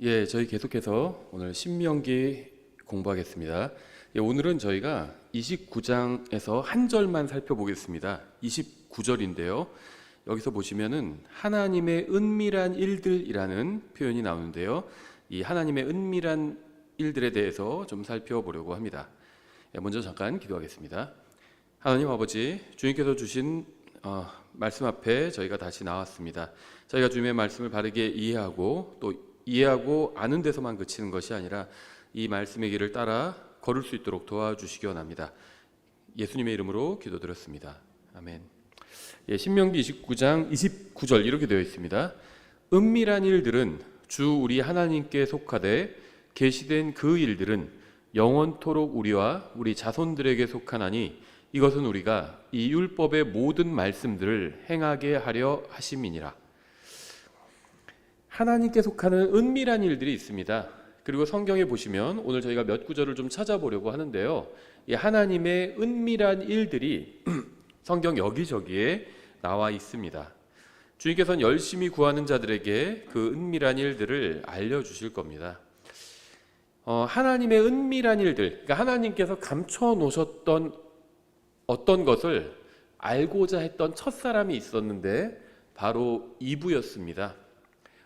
예, 저희 계속해서 오늘 신명기 공부하겠습니다. 예, 오늘은 저희가 29장에서 한 절만 살펴보겠습니다. 29절인데요. 여기서 보시면은 하나님의 은밀한 일들이라는 표현이 나오는데요. 이 하나님의 은밀한 일들에 대해서 좀 살펴보려고 합니다. 예, 먼저 잠깐 기도하겠습니다. 하나님 아버지, 주님께서 주신 말씀 앞에 저희가 다시 나왔습니다. 저희가 주님의 말씀을 바르게 이해하고 또 이해하고 아는 데서만 그치는 것이 아니라 이 말씀의 길을 따라 걸을 수 있도록 도와주시기 원합니다. 예수님의 이름으로 기도드렸습니다. 아멘. 예, 신명기 29장 29절 이렇게 되어 있습니다. 은밀한 일들은 주 우리 하나님께 속하되 계시된 그 일들은 영원토록 우리와 우리 자손들에게 속하나니 이것은 우리가 이 율법의 모든 말씀들을 행하게 하려 하심이니라. 하나님께 속하는 은밀한 일들이 있습니다. 그리고 성경에 보시면 오늘 저희가 몇 구절을 좀 찾아보려고 하는데요. 이 하나님의 은밀한 일들이 성경 여기저기에 나와 있습니다. 주님께서는 열심히 구하는 자들에게 그 은밀한 일들을 알려주실 겁니다. 하나님의 은밀한 일들, 그러니까 하나님께서 감춰 놓으셨던 어떤 것을 알고자 했던 첫사람이 있었는데 바로 이브였습니다.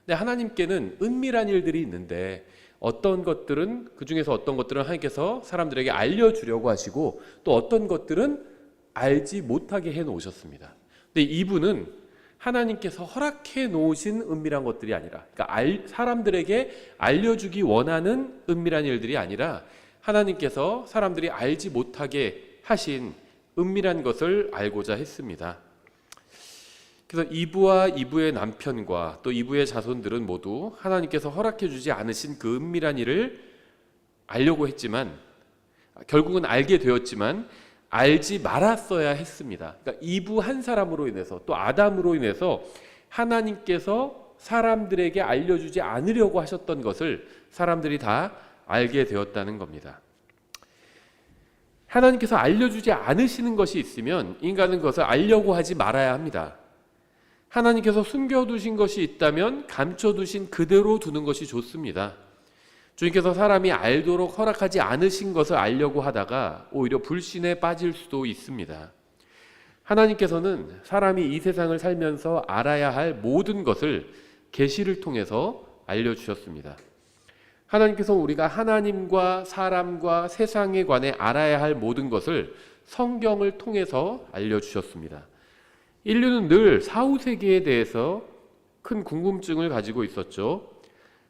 근데 하나님께는 은밀한 일들이 있는데 어떤 것들은 그중에서 어떤 것들은 하나님께서 사람들에게 알려주려고 하시고 또 어떤 것들은 알지 못하게 해놓으셨습니다. 근데 이브는 하나님께서 허락해 놓으신 은밀한 것들이 아니라, 그러니까 사람들에게 알려주기 원하는 은밀한 일들이 아니라 하나님께서 사람들이 알지 못하게 하신 은밀한 것을 알고자 했습니다. 그래서 이브와 이브의 남편과 또 이브의 자손들은 모두 하나님께서 허락해 주지 않으신 그 은밀한 일을 알려고 했지만 결국은 알게 되었지만 알지 말았어야 했습니다. 그러니까 이브 한 사람으로 인해서 또 아담으로 인해서 하나님께서 사람들에게 알려주지 않으려고 하셨던 것을 사람들이 다 알게 되었다는 겁니다. 하나님께서 알려주지 않으시는 것이 있으면 인간은 그것을 알려고 하지 말아야 합니다. 하나님께서 숨겨두신 것이 있다면 감춰두신 그대로 두는 것이 좋습니다. 주님께서 사람이 알도록 허락하지 않으신 것을 알려고 하다가 오히려 불신에 빠질 수도 있습니다. 하나님께서는 사람이 이 세상을 살면서 알아야 할 모든 것을 계시를 통해서 알려주셨습니다. 하나님께서 우리가 하나님과 사람과 세상에 관해 알아야 할 모든 것을 성경을 통해서 알려주셨습니다. 인류는 늘 사후세계에 대해서 큰 궁금증을 가지고 있었죠.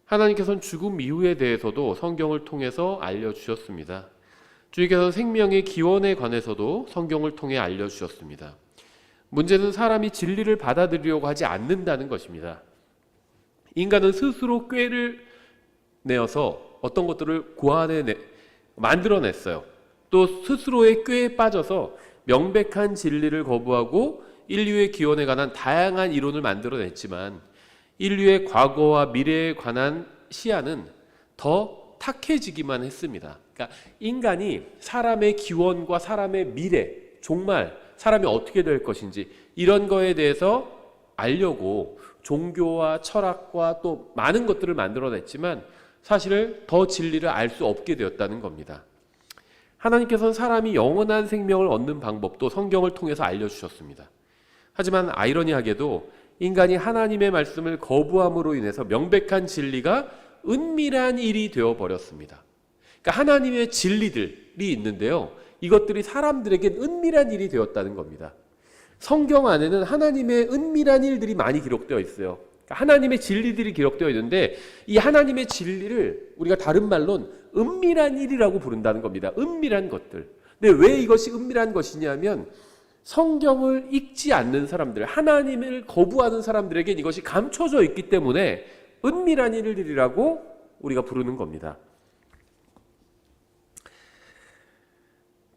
하나님께서는 죽음 이후에 대해서도 성경을 통해서 알려주셨습니다. 주님께서 생명의 기원에 관해서도 성경을 통해 알려주셨습니다. 문제는 사람이 진리를 받아들이려고 하지 않는다는 것입니다. 인간은 스스로 꾀를 내어서 어떤 것들을 만들어냈어요. 또 스스로의 꾀에 빠져서 명백한 진리를 거부하고 인류의 기원에 관한 다양한 이론을 만들어냈지만 인류의 과거와 미래에 관한 시야는 더 탁해지기만 했습니다. 그러니까 인간이 사람의 기원과 사람의 미래, 종말, 사람이 어떻게 될 것인지 이런 거에 대해서 알려고 종교와 철학과 또 많은 것들을 만들어냈지만 사실 더 진리를 알 수 없게 되었다는 겁니다. 하나님께서는 사람이 영원한 생명을 얻는 방법도 성경을 통해서 알려주셨습니다. 하지만 아이러니하게도 인간이 하나님의 말씀을 거부함으로 인해서 명백한 진리가 은밀한 일이 되어버렸습니다. 그러니까 하나님의 진리들이 있는데요. 이것들이 사람들에게 은밀한 일이 되었다는 겁니다. 성경 안에는 하나님의 은밀한 일들이 많이 기록되어 있어요. 그러니까 하나님의 진리들이 기록되어 있는데 이 하나님의 진리를 우리가 다른 말로는 은밀한 일이라고 부른다는 겁니다. 은밀한 것들. 근데 왜 이것이 은밀한 것이냐면 성경을 읽지 않는 사람들, 하나님을 거부하는 사람들에게 이것이 감춰져 있기 때문에 은밀한 일들이라고 우리가 부르는 겁니다.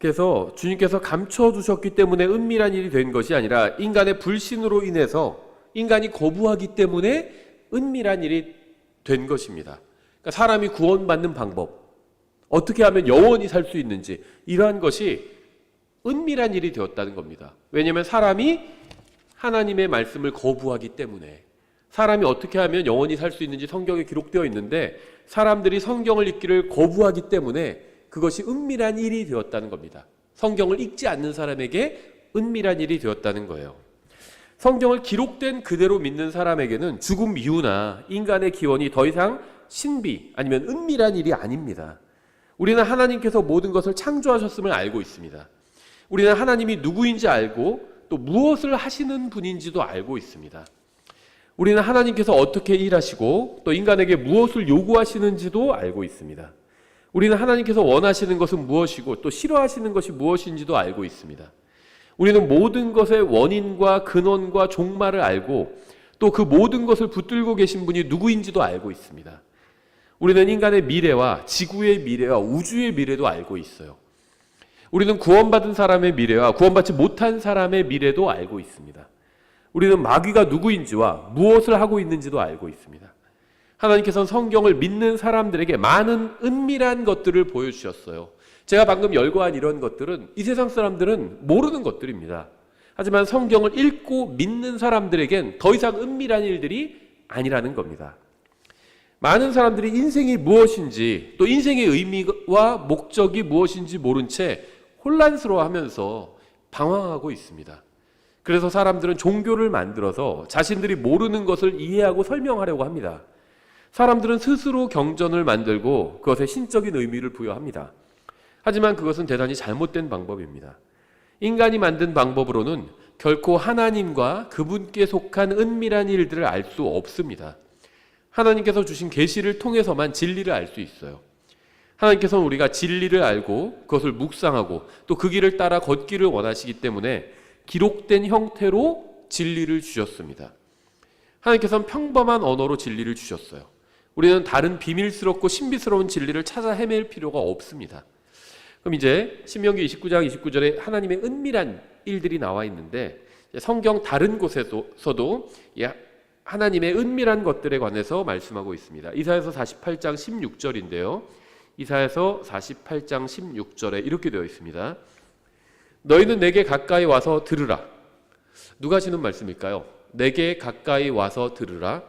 그래서 주님께서 감춰두셨기 때문에 은밀한 일이 된 것이 아니라 인간의 불신으로 인해서 인간이 거부하기 때문에 은밀한 일이 된 것입니다. 그러니까 사람이 구원받는 방법, 어떻게 하면 영원히 살 수 있는지 이러한 것이 은밀한 일이 되었다는 겁니다. 왜냐하면 사람이 하나님의 말씀을 거부하기 때문에 사람이 어떻게 하면 영원히 살 수 있는지 성경에 기록되어 있는데 사람들이 성경을 읽기를 거부하기 때문에 그것이 은밀한 일이 되었다는 겁니다. 성경을 읽지 않는 사람에게 은밀한 일이 되었다는 거예요. 성경을 기록된 그대로 믿는 사람에게는 죽음 이후나 인간의 기원이 더 이상 신비 아니면 은밀한 일이 아닙니다. 우리는 하나님께서 모든 것을 창조하셨음을 알고 있습니다. 우리는 하나님이 누구인지 알고 또 무엇을 하시는 분인지도 알고 있습니다. 우리는 하나님께서 어떻게 일하시고 또 인간에게 무엇을 요구하시는지도 알고 있습니다. 우리는 하나님께서 원하시는 것은 무엇이고 또 싫어하시는 것이 무엇인지도 알고 있습니다. 우리는 모든 것의 원인과 근원과 종말을 알고 또 그 모든 것을 붙들고 계신 분이 누구인지도 알고 있습니다. 우리는 인간의 미래와 지구의 미래와 우주의 미래도 알고 있어요. 우리는 구원받은 사람의 미래와 구원받지 못한 사람의 미래도 알고 있습니다. 우리는 마귀가 누구인지와 무엇을 하고 있는지도 알고 있습니다. 하나님께서는 성경을 믿는 사람들에게 많은 은밀한 것들을 보여주셨어요. 제가 방금 열거한 이런 것들은 이 세상 사람들은 모르는 것들입니다. 하지만 성경을 읽고 믿는 사람들에겐 더 이상 은밀한 일들이 아니라는 겁니다. 많은 사람들이 인생이 무엇인지 또 인생의 의미와 목적이 무엇인지 모른 채 혼란스러워하면서 방황하고 있습니다. 그래서 사람들은 종교를 만들어서 자신들이 모르는 것을 이해하고 설명하려고 합니다. 사람들은 스스로 경전을 만들고 그것에 신적인 의미를 부여합니다. 하지만 그것은 대단히 잘못된 방법입니다. 인간이 만든 방법으로는 결코 하나님과 그분께 속한 은밀한 일들을 알 수 없습니다. 하나님께서 주신 계시를 통해서만 진리를 알 수 있어요. 하나님께서는 우리가 진리를 알고 그것을 묵상하고 또 그 길을 따라 걷기를 원하시기 때문에 기록된 형태로 진리를 주셨습니다. 하나님께서는 평범한 언어로 진리를 주셨어요. 우리는 다른 비밀스럽고 신비스러운 진리를 찾아 헤맬 필요가 없습니다. 그럼 이제 신명기 29장 29절에 하나님의 은밀한 일들이 나와 있는데 성경 다른 곳에서도 하나님의 은밀한 것들에 관해서 말씀하고 있습니다. 이사야서 48장 16절인데요. 이사야서 48장 16절에 이렇게 되어 있습니다. 너희는 내게 가까이 와서 들으라. 누가 하시는 말씀일까요? 내게 가까이 와서 들으라.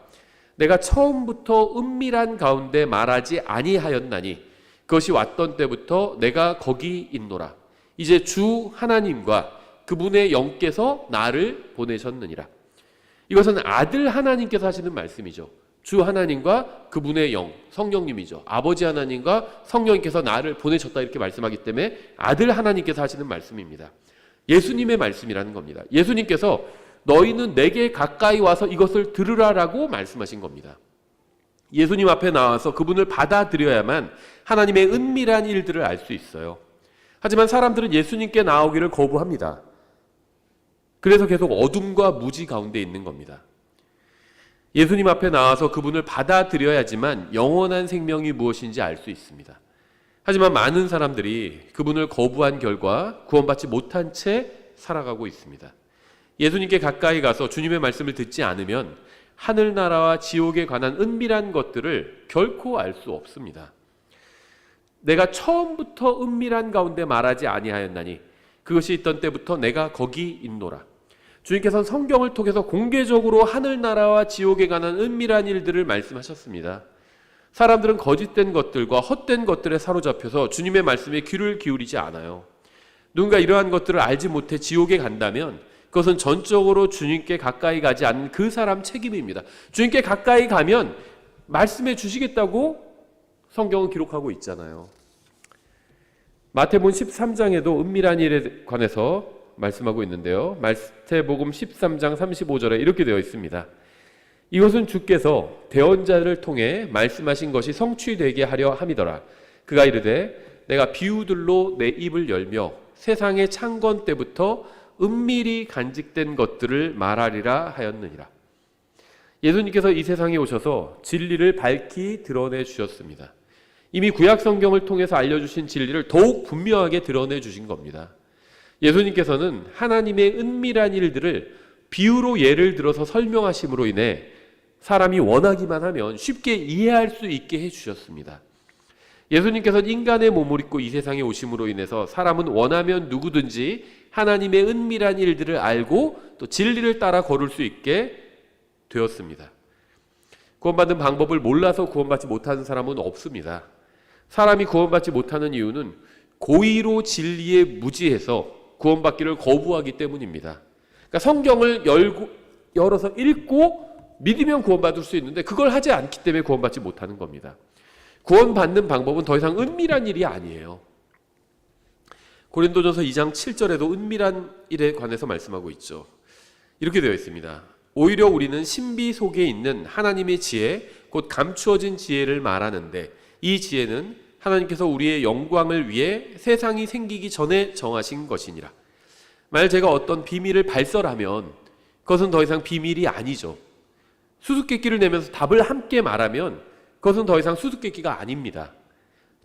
내가 처음부터 은밀한 가운데 말하지 아니하였나니 그것이 왔던 때부터 내가 거기 있노라. 이제 주 하나님과 그분의 영께서 나를 보내셨느니라. 이것은 아들 하나님께서 하시는 말씀이죠. 주 하나님과 그분의 영, 성령님이죠. 아버지 하나님과 성령님께서 나를 보내셨다 이렇게 말씀하기 때문에 아들 하나님께서 하시는 말씀입니다. 예수님의 말씀이라는 겁니다. 예수님께서 너희는 내게 가까이 와서 이것을 들으라라고 말씀하신 겁니다. 예수님 앞에 나와서 그분을 받아들여야만 하나님의 은밀한 일들을 알 수 있어요. 하지만 사람들은 예수님께 나오기를 거부합니다. 그래서 계속 어둠과 무지 가운데 있는 겁니다. 예수님 앞에 나와서 그분을 받아들여야지만 영원한 생명이 무엇인지 알 수 있습니다. 하지만 많은 사람들이 그분을 거부한 결과 구원받지 못한 채 살아가고 있습니다. 예수님께 가까이 가서 주님의 말씀을 듣지 않으면 하늘나라와 지옥에 관한 은밀한 것들을 결코 알 수 없습니다. 내가 처음부터 은밀한 가운데 말하지 아니하였나니 그것이 있던 때부터 내가 거기 있노라. 주님께서는 성경을 통해서 공개적으로 하늘나라와 지옥에 관한 은밀한 일들을 말씀하셨습니다. 사람들은 거짓된 것들과 헛된 것들에 사로잡혀서 주님의 말씀에 귀를 기울이지 않아요. 누군가 이러한 것들을 알지 못해 지옥에 간다면 그것은 전적으로 주님께 가까이 가지 않는 그 사람 책임입니다. 주님께 가까이 가면 말씀해 주시겠다고 성경은 기록하고 있잖아요. 마태복음 13장에도 은밀한 일에 관해서 말씀하고 있는데요. 마태복음 13장 35절에 이렇게 되어 있습니다. 이것은 주께서 대언자를 통해 말씀하신 것이 성취되게 하려 함이더라. 그가 이르되 내가 비유들로 내 입을 열며 세상의 창건 때부터 은밀히 간직된 것들을 말하리라 하였느니라. 예수님께서 이 세상에 오셔서 진리를 밝히 드러내 주셨습니다. 이미 구약 성경을 통해서 알려주신 진리를 더욱 분명하게 드러내 주신 겁니다. 예수님께서는 하나님의 은밀한 일들을 비유로 예를 들어서 설명하심으로 인해 사람이 원하기만 하면 쉽게 이해할 수 있게 해주셨습니다. 예수님께서는 인간의 몸을 입고 이 세상에 오심으로 인해서 사람은 원하면 누구든지 하나님의 은밀한 일들을 알고 또 진리를 따라 걸을 수 있게 되었습니다. 구원받는 방법을 몰라서 구원받지 못하는 사람은 없습니다. 사람이 구원받지 못하는 이유는 고의로 진리에 무지해서 구원받기를 거부하기 때문입니다. 그러니까 성경을 열어서 읽고 믿으면 구원받을 수 있는데 그걸 하지 않기 때문에 구원받지 못하는 겁니다. 구원받는 방법은 더 이상 은밀한 일이 아니에요. 고린도전서 2장 7절에도 은밀한 일에 관해서 말씀하고 있죠. 이렇게 되어 있습니다. 오히려 우리는 신비 속에 있는 하나님의 지혜, 곧 감추어진 지혜를 말하는데 이 지혜는 하나님께서 우리의 영광을 위해 세상이 생기기 전에 정하신 것이니라. 만약 제가 어떤 비밀을 발설하면 그것은 더 이상 비밀이 아니죠. 수수께끼를 내면서 답을 함께 말하면 그것은 더 이상 수수께끼가 아닙니다.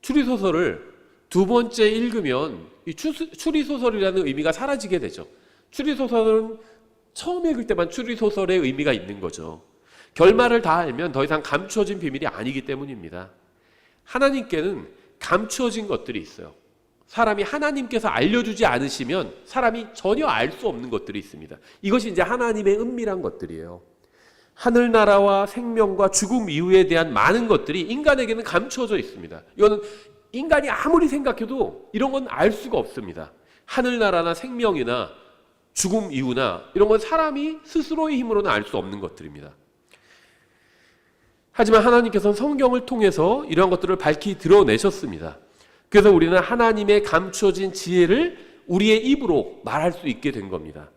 추리소설을 두 번째 읽으면 이 추리소설이라는 의미가 사라지게 되죠. 추리소설은 처음 읽을 때만 추리소설의 의미가 있는 거죠. 결말을 다 알면 더 이상 감추어진 비밀이 아니기 때문입니다. 하나님께는 감추어진 것들이 있어요. 사람이 하나님께서 알려주지 않으시면 사람이 전혀 알 수 없는 것들이 있습니다. 이것이 이제 하나님의 은밀한 것들이에요. 하늘나라와 생명과 죽음 이후에 대한 많은 것들이 인간에게는 감추어져 있습니다. 이거는 인간이 아무리 생각해도 이런 건 알 수가 없습니다. 하늘나라나 생명이나 죽음 이후나 이런 건 사람이 스스로의 힘으로는 알 수 없는 것들입니다. 하지만 하나님께서는 성경을 통해서 이러한 것들을 밝히 드러내셨습니다. 그래서 우리는 하나님의 감추어진 지혜를 우리의 입으로 말할 수 있게 된 겁니다.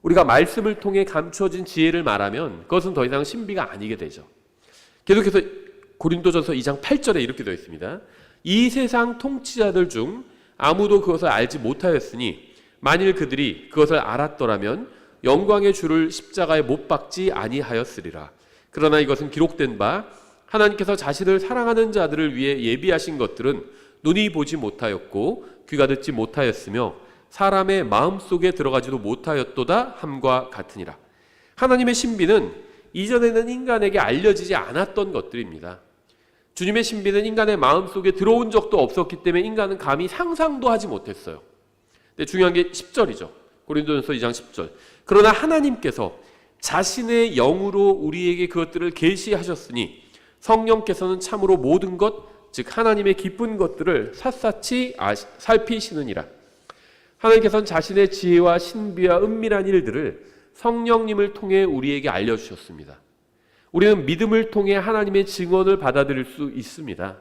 우리가 말씀을 통해 감추어진 지혜를 말하면 그것은 더 이상 신비가 아니게 되죠. 계속해서 고린도전서 2장 8절에 이렇게 되어 있습니다. 이 세상 통치자들 중 아무도 그것을 알지 못하였으니 만일 그들이 그것을 알았더라면 영광의 주를 십자가에 못 박지 아니하였으리라. 그러나 이것은 기록된 바 하나님께서 자신을 사랑하는 자들을 위해 예비하신 것들은 눈이 보지 못하였고 귀가 듣지 못하였으며 사람의 마음속에 들어가지도 못하였도다 함과 같으니라. 하나님의 신비는 이전에는 인간에게 알려지지 않았던 것들입니다. 주님의 신비는 인간의 마음속에 들어온 적도 없었기 때문에 인간은 감히 상상도 하지 못했어요. 근데 중요한 게 10절이죠. 고린도전서 2장 10절. 그러나 하나님께서 자신의 영으로 우리에게 그것들을 계시하셨으니 성령께서는 참으로 모든 것 즉 하나님의 기쁜 것들을 샅샅이 살피시느니라. 하나님께서는 자신의 지혜와 신비와 은밀한 일들을 성령님을 통해 우리에게 알려주셨습니다. 우리는 믿음을 통해 하나님의 증언을 받아들일 수 있습니다.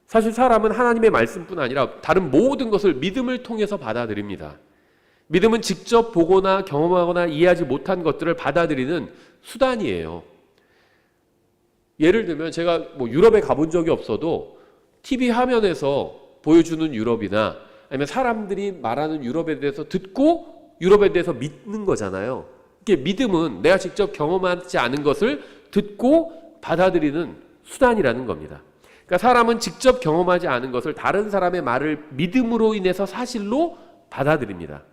사실 사람은 하나님의 말씀뿐 아니라 다른 모든 것을 믿음을 통해서 받아들입니다. 믿음은 직접 보거나 경험하거나 이해하지 못한 것들을 받아들이는 수단이에요. 예를 들면 제가 유럽에 가본 적이 없어도 TV 화면에서 보여주는 유럽이나 아니면 사람들이 말하는 유럽에 대해서 듣고 유럽에 대해서 믿는 거잖아요. 이게 믿음은 내가 직접 경험하지 않은 것을 듣고 받아들이는 수단이라는 겁니다. 그러니까 사람은 직접 경험하지 않은 것을 다른 사람의 말을 믿음으로 인해서 사실로 받아들입니다.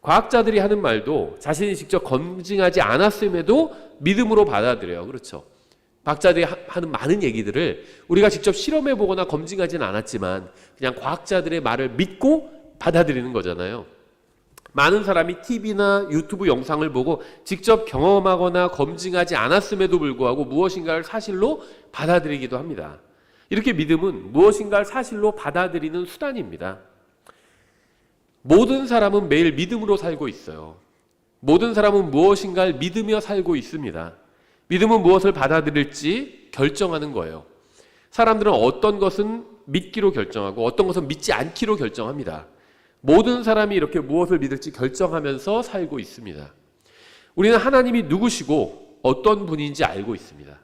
과학자들이 하는 말도 자신이 직접 검증하지 않았음에도 믿음으로 받아들여요. 그렇죠? 과학자들이 하는 많은 얘기들을 우리가 직접 실험해보거나 검증하지는 않았지만 그냥 과학자들의 말을 믿고 받아들이는 거잖아요. 많은 사람이 TV나 유튜브 영상을 보고 직접 경험하거나 검증하지 않았음에도 불구하고 무엇인가를 사실로 받아들이기도 합니다. 이렇게 믿음은 무엇인가를 사실로 받아들이는 수단입니다. 모든 사람은 매일 믿음으로 살고 있어요. 모든 사람은 무엇인가를 믿으며 살고 있습니다. 믿음은 무엇을 받아들일지 결정하는 거예요. 사람들은 어떤 것은 믿기로 결정하고 어떤 것은 믿지 않기로 결정합니다. 모든 사람이 이렇게 무엇을 믿을지 결정하면서 살고 있습니다. 우리는 하나님이 누구시고 어떤 분인지 알고 있습니다.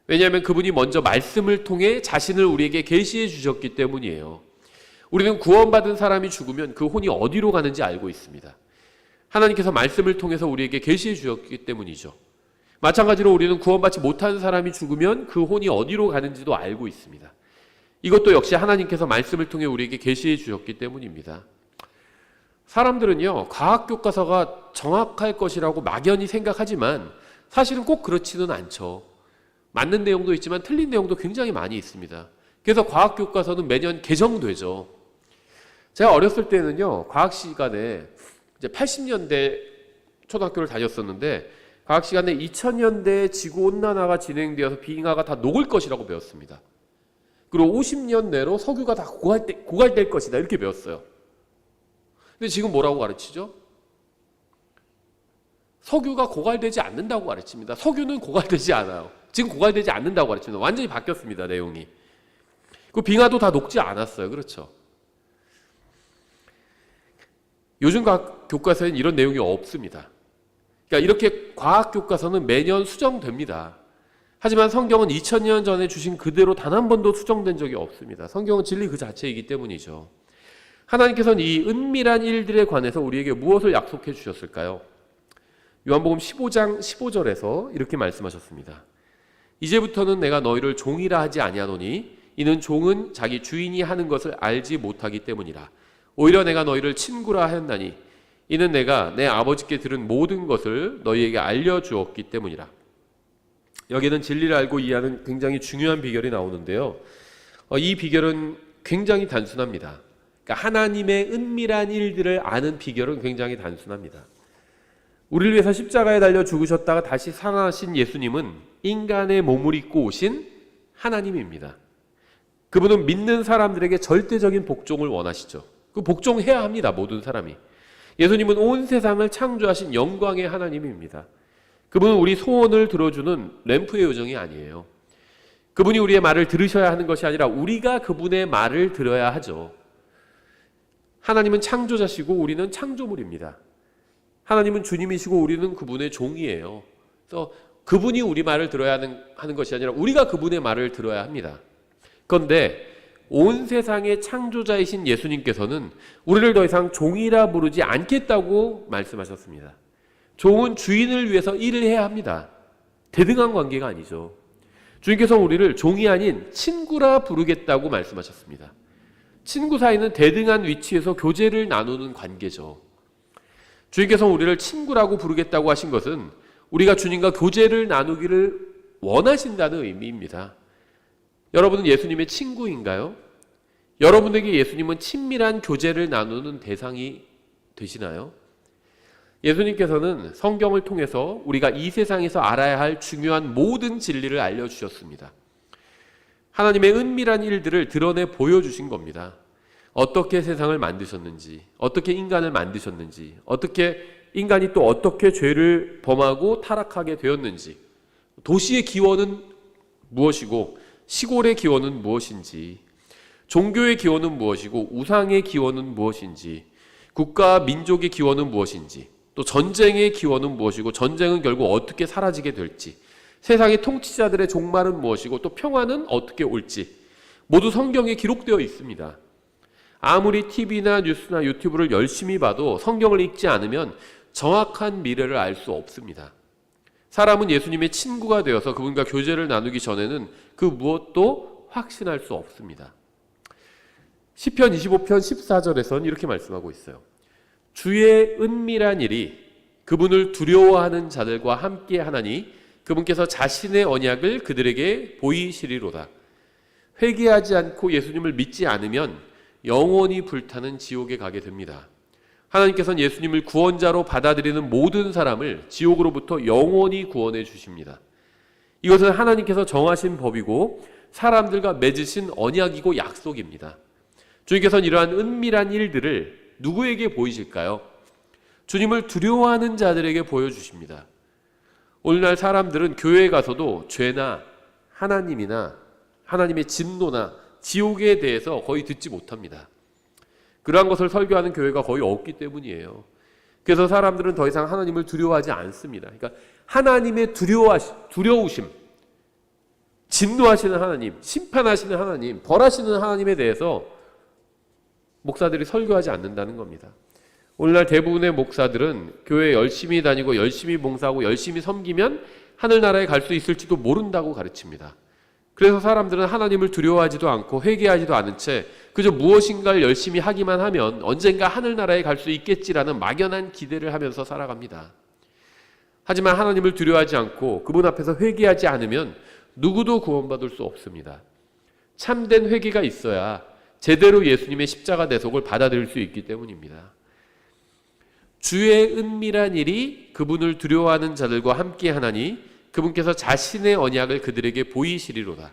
왜냐하면 그분이 먼저 말씀을 통해 자신을 우리에게 계시해 주셨기 때문이에요. 우리는 구원받은 사람이 죽으면 그 혼이 어디로 가는지 알고 있습니다. 하나님께서 말씀을 통해서 우리에게 계시해 주셨기 때문이죠. 마찬가지로 우리는 구원받지 못한 사람이 죽으면 그 혼이 어디로 가는지도 알고 있습니다. 이것도 역시 하나님께서 말씀을 통해 우리에게 계시해 주셨기 때문입니다. 사람들은요, 과학교과서가 정확할 것이라고 막연히 생각하지만 사실은 꼭 그렇지는 않죠. 맞는 내용도 있지만 틀린 내용도 굉장히 많이 있습니다. 그래서 과학교과서는 매년 개정되죠. 제가 어렸을 때는요, 과학 시간에 이제 80년대 초등학교를 다녔었는데 과학 시간에 2000년대에 지구온난화가 진행되어서 빙하가 다 녹을 것이라고 배웠습니다. 그리고 50년 내로 석유가 다 고갈될 것이다 이렇게 배웠어요. 근데 지금 뭐라고 가르치죠? 석유가 고갈되지 않는다고 가르칩니다. 석유는 고갈되지 않아요. 지금 고갈되지 않는다고 가르칩니다. 완전히 바뀌었습니다, 내용이. 그 빙하도 다 녹지 않았어요. 그렇죠? 요즘 과학 교과서에는 이런 내용이 없습니다. 그러니까 이렇게 과학 교과서는 매년 수정됩니다. 하지만 성경은 2000년 전에 주신 그대로 단 한 번도 수정된 적이 없습니다. 성경은 진리 그 자체이기 때문이죠. 하나님께서는 이 은밀한 일들에 관해서 우리에게 무엇을 약속해 주셨을까요? 요한복음 15장 15절에서 이렇게 말씀하셨습니다. 이제부터는 내가 너희를 종이라 하지 아니하노니 이는 종은 자기 주인이 하는 것을 알지 못하기 때문이라. 오히려 내가 너희를 친구라 하였나니 이는 내가 내 아버지께 들은 모든 것을 너희에게 알려주었기 때문이라. 여기는 진리를 알고 이해하는 굉장히 중요한 비결이 나오는데요. 이 비결은 굉장히 단순합니다. 그러니까 하나님의 은밀한 일들을 아는 비결은 굉장히 단순합니다. 우리를 위해서 십자가에 달려 죽으셨다가 다시 살아나신 예수님은 인간의 몸을 입고 오신 하나님입니다. 그분은 믿는 사람들에게 절대적인 복종을 원하시죠. 그 복종해야 합니다. 모든 사람이. 예수님은 온 세상을 창조하신 영광의 하나님입니다. 그분은 우리 소원을 들어주는 램프의 요정이 아니에요. 그분이 우리의 말을 들으셔야 하는 것이 아니라 우리가 그분의 말을 들어야 하죠. 하나님은 창조자시고 우리는 창조물입니다. 하나님은 주님이시고 우리는 그분의 종이에요. 그래서 그분이 우리 말을 들어야 하는 것이 아니라 우리가 그분의 말을 들어야 합니다. 그런데 온 세상의 창조자이신 예수님께서는 우리를 더 이상 종이라 부르지 않겠다고 말씀하셨습니다. 종은 주인을 위해서 일을 해야 합니다. 대등한 관계가 아니죠. 주님께서 우리를 종이 아닌 친구라 부르겠다고 말씀하셨습니다. 친구 사이는 대등한 위치에서 교제를 나누는 관계죠. 주님께서 우리를 친구라고 부르겠다고 하신 것은 우리가 주님과 교제를 나누기를 원하신다는 의미입니다. 여러분은 예수님의 친구인가요? 여러분에게 예수님은 친밀한 교제를 나누는 대상이 되시나요? 예수님께서는 성경을 통해서 우리가 이 세상에서 알아야 할 중요한 모든 진리를 알려주셨습니다. 하나님의 은밀한 일들을 드러내 보여주신 겁니다. 어떻게 세상을 만드셨는지, 어떻게 인간을 만드셨는지, 어떻게 인간이 또 어떻게 죄를 범하고 타락하게 되었는지, 도시의 기원은 무엇이고 시골의 기원은 무엇인지, 종교의 기원은 무엇이고 우상의 기원은 무엇인지, 국가와 민족의 기원은 무엇인지, 또 전쟁의 기원은 무엇이고 전쟁은 결국 어떻게 사라지게 될지, 세상의 통치자들의 종말은 무엇이고 또 평화는 어떻게 올지 모두 성경에 기록되어 있습니다. 아무리 TV나 뉴스나 유튜브를 열심히 봐도 성경을 읽지 않으면 정확한 미래를 알 수 없습니다. 사람은 예수님의 친구가 되어서 그분과 교제를 나누기 전에는 그 무엇도 확신할 수 없습니다. 시편 25편 14절에서는 이렇게 말씀하고 있어요. 주의 은밀한 일이 그분을 두려워하는 자들과 함께 하나니 그분께서 자신의 언약을 그들에게 보이시리로다. 회개하지 않고 예수님을 믿지 않으면 영원히 불타는 지옥에 가게 됩니다. 하나님께서는 예수님을 구원자로 받아들이는 모든 사람을 지옥으로부터 영원히 구원해 주십니다. 이것은 하나님께서 정하신 법이고 사람들과 맺으신 언약이고 약속입니다. 주님께서는 이러한 은밀한 일들을 누구에게 보이실까요? 주님을 두려워하는 자들에게 보여주십니다. 오늘날 사람들은 교회에 가서도 죄나 하나님이나 하나님의 진노나 지옥에 대해서 거의 듣지 못합니다. 그러한 것을 설교하는 교회가 거의 없기 때문이에요. 그래서 사람들은 더 이상 하나님을 두려워하지 않습니다. 그러니까 하나님의 두려우심, 진노하시는 하나님, 심판하시는 하나님, 벌하시는 하나님에 대해서 목사들이 설교하지 않는다는 겁니다. 오늘날 대부분의 목사들은 교회에 열심히 다니고 열심히 봉사하고 열심히 섬기면 하늘나라에 갈 수 있을지도 모른다고 가르칩니다. 그래서 사람들은 하나님을 두려워하지도 않고 회개하지도 않은 채 그저 무엇인가를 열심히 하기만 하면 언젠가 하늘나라에 갈 수 있겠지라는 막연한 기대를 하면서 살아갑니다. 하지만 하나님을 두려워하지 않고 그분 앞에서 회개하지 않으면 누구도 구원받을 수 없습니다. 참된 회개가 있어야 제대로 예수님의 십자가 대속을 받아들일 수 있기 때문입니다. 주의 은밀한 일이 그분을 두려워하는 자들과 함께 하나니 그분께서 자신의 언약을 그들에게 보이시리로다.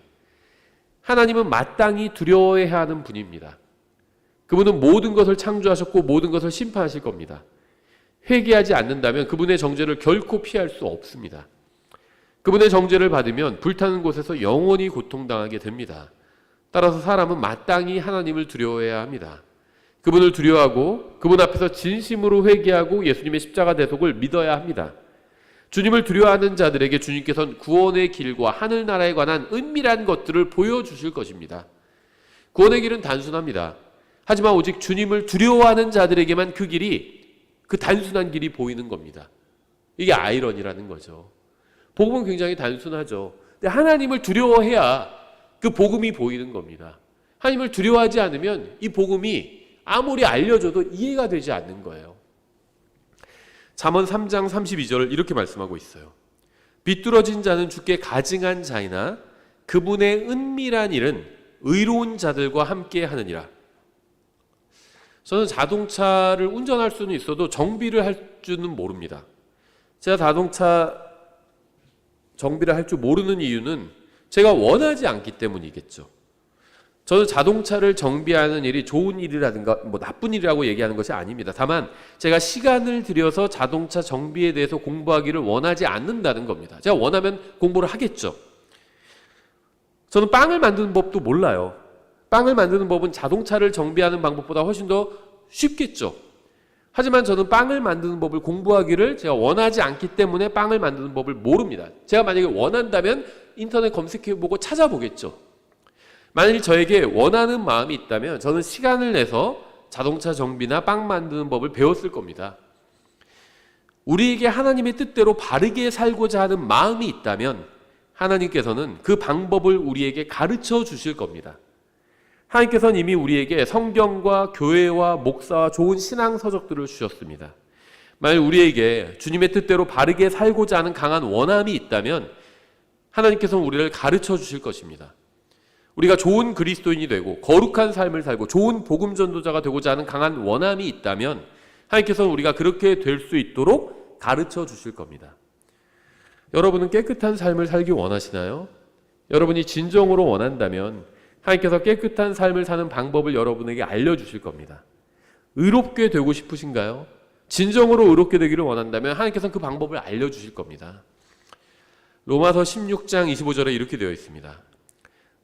하나님은 마땅히 두려워해야 하는 분입니다. 그분은 모든 것을 창조하셨고 모든 것을 심판하실 겁니다. 회개하지 않는다면 그분의 정죄를 결코 피할 수 없습니다. 그분의 정죄를 받으면 불타는 곳에서 영원히 고통당하게 됩니다. 따라서 사람은 마땅히 하나님을 두려워해야 합니다. 그분을 두려워하고 그분 앞에서 진심으로 회개하고 예수님의 십자가 대속을 믿어야 합니다. 주님을 두려워하는 자들에게 주님께서는 구원의 길과 하늘나라에 관한 은밀한 것들을 보여주실 것입니다. 구원의 길은 단순합니다. 하지만 오직 주님을 두려워하는 자들에게만 그 단순한 길이 보이는 겁니다. 이게 아이러니라는 거죠. 복음은 굉장히 단순하죠. 근데 하나님을 두려워해야 그 복음이 보이는 겁니다. 하나님을 두려워하지 않으면 이 복음이 아무리 알려줘도 이해가 되지 않는 거예요. 잠언 3장 32절을 이렇게 말씀하고 있어요. 비뚤어진 자는 주께 가증한 자이나 그분의 은밀한 일은 의로운 자들과 함께 하느니라. 저는 자동차를 운전할 수는 있어도 정비를 할 줄은 모릅니다. 제가 자동차 정비를 할 줄 모르는 이유는 제가 원하지 않기 때문이겠죠. 저는 자동차를 정비하는 일이 좋은 일이라든가 나쁜 일이라고 얘기하는 것이 아닙니다. 다만 제가 시간을 들여서 자동차 정비에 대해서 공부하기를 원하지 않는다는 겁니다. 제가 원하면 공부를 하겠죠. 저는 빵을 만드는 법도 몰라요. 빵을 만드는 법은 자동차를 정비하는 방법보다 훨씬 더 쉽겠죠. 하지만 저는 빵을 만드는 법을 공부하기를 제가 원하지 않기 때문에 빵을 만드는 법을 모릅니다. 제가 만약에 원한다면 인터넷 검색해보고 찾아보겠죠. 만일 저에게 원하는 마음이 있다면 저는 시간을 내서 자동차 정비나 빵 만드는 법을 배웠을 겁니다. 우리에게 하나님의 뜻대로 바르게 살고자 하는 마음이 있다면 하나님께서는 그 방법을 우리에게 가르쳐 주실 겁니다. 하나님께서는 이미 우리에게 성경과 교회와 목사와 좋은 신앙 서적들을 주셨습니다. 만일 우리에게 주님의 뜻대로 바르게 살고자 하는 강한 원함이 있다면 하나님께서는 우리를 가르쳐 주실 것입니다. 우리가 좋은 그리스도인이 되고 거룩한 삶을 살고 좋은 복음 전도자가 되고자 하는 강한 원함이 있다면 하나님께서는 우리가 그렇게 될 수 있도록 가르쳐 주실 겁니다. 여러분은 깨끗한 삶을 살기 원하시나요? 여러분이 진정으로 원한다면 하나님께서 깨끗한 삶을 사는 방법을 여러분에게 알려주실 겁니다. 의롭게 되고 싶으신가요? 진정으로 의롭게 되기를 원한다면 하나님께서는 그 방법을 알려주실 겁니다. 로마서 16장 25절에 이렇게 되어 있습니다.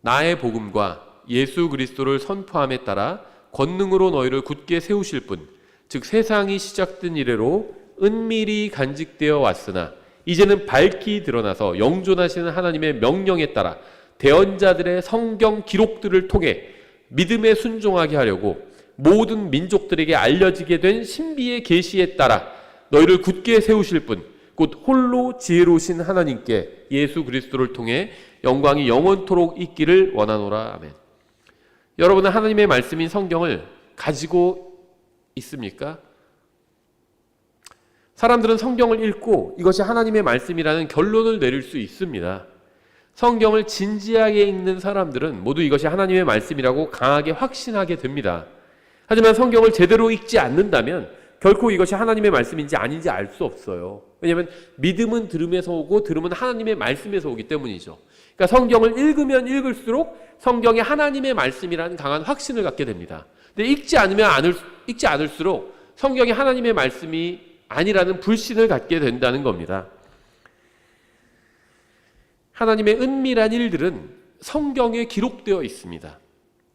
나의 복음과 예수 그리스도를 선포함에 따라 권능으로 너희를 굳게 세우실 분, 즉 세상이 시작된 이래로 은밀히 간직되어 왔으나 이제는 밝히 드러나서 영존하시는 하나님의 명령에 따라 대언자들의 성경 기록들을 통해 믿음에 순종하게 하려고 모든 민족들에게 알려지게 된 신비의 계시에 따라 너희를 굳게 세우실 분, 곧 홀로 지혜로우신 하나님께 예수 그리스도를 통해 영광이 영원토록 있기를 원하노라. 아멘. 여러분은 하나님의 말씀인 성경을 가지고 있습니까? 사람들은 성경을 읽고 이것이 하나님의 말씀이라는 결론을 내릴 수 있습니다. 성경을 진지하게 읽는 사람들은 모두 이것이 하나님의 말씀이라고 강하게 확신하게 됩니다. 하지만 성경을 제대로 읽지 않는다면 결코 이것이 하나님의 말씀인지 아닌지 알 수 없어요. 왜냐하면 믿음은 들음에서 오고 들음은 하나님의 말씀에서 오기 때문이죠. 그러니까 성경을 읽으면 읽을수록 성경이 하나님의 말씀이라는 강한 확신을 갖게 됩니다. 근데 읽지 않을수록 성경이 하나님의 말씀이 아니라는 불신을 갖게 된다는 겁니다. 하나님의 은밀한 일들은 성경에 기록되어 있습니다.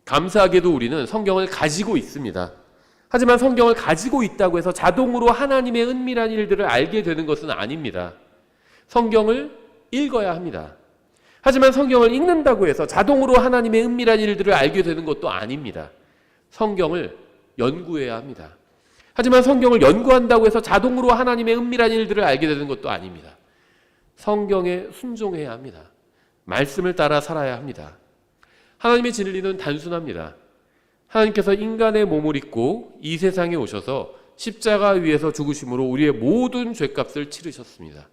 감사하게도 우리는 성경을 가지고 있습니다. 하지만 성경을 가지고 있다고 해서 자동으로 하나님의 은밀한 일들을 알게 되는 것은 아닙니다. 성경을 읽어야 합니다. 하지만 성경을 읽는다고 해서 자동으로 하나님의 은밀한 일들을 알게 되는 것도 아닙니다. 성경을 연구해야 합니다. 하지만 성경을 연구한다고 해서 자동으로 하나님의 은밀한 일들을 알게 되는 것도 아닙니다. 성경에 순종해야 합니다. 말씀을 따라 살아야 합니다. 하나님의 진리는 단순합니다. 하나님께서 인간의 몸을 입고 이 세상에 오셔서 십자가 위에서 죽으심으로 우리의 모든 죄값을 치르셨습니다.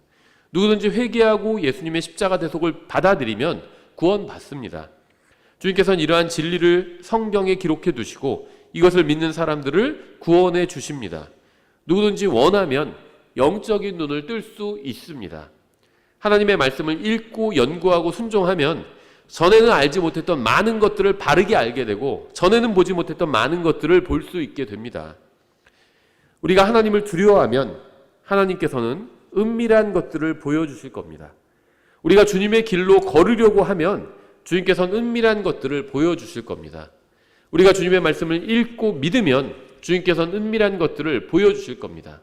누구든지 회개하고 예수님의 십자가 대속을 받아들이면 구원받습니다. 주님께서는 이러한 진리를 성경에 기록해 두시고 이것을 믿는 사람들을 구원해 주십니다. 누구든지 원하면 영적인 눈을 뜰 수 있습니다. 하나님의 말씀을 읽고 연구하고 순종하면 전에는 알지 못했던 많은 것들을 바르게 알게 되고 전에는 보지 못했던 많은 것들을 볼 수 있게 됩니다. 우리가 하나님을 두려워하면 하나님께서는 은밀한 것들을 보여주실 겁니다. 우리가 주님의 길로 걸으려고 하면 주님께서는 은밀한 것들을 보여주실 겁니다. 우리가 주님의 말씀을 읽고 믿으면 주님께서는 은밀한 것들을 보여주실 겁니다.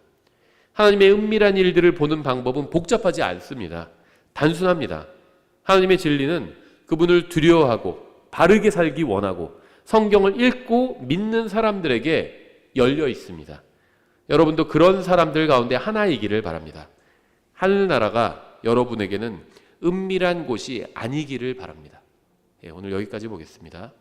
하나님의 은밀한 일들을 보는 방법은 복잡하지 않습니다. 단순합니다. 하나님의 진리는 그분을 두려워하고 바르게 살기 원하고 성경을 읽고 믿는 사람들에게 열려 있습니다. 여러분도 그런 사람들 가운데 하나이기를 바랍니다. 하늘나라가 여러분에게는 은밀한 곳이 아니기를 바랍니다. 오늘 여기까지 보겠습니다.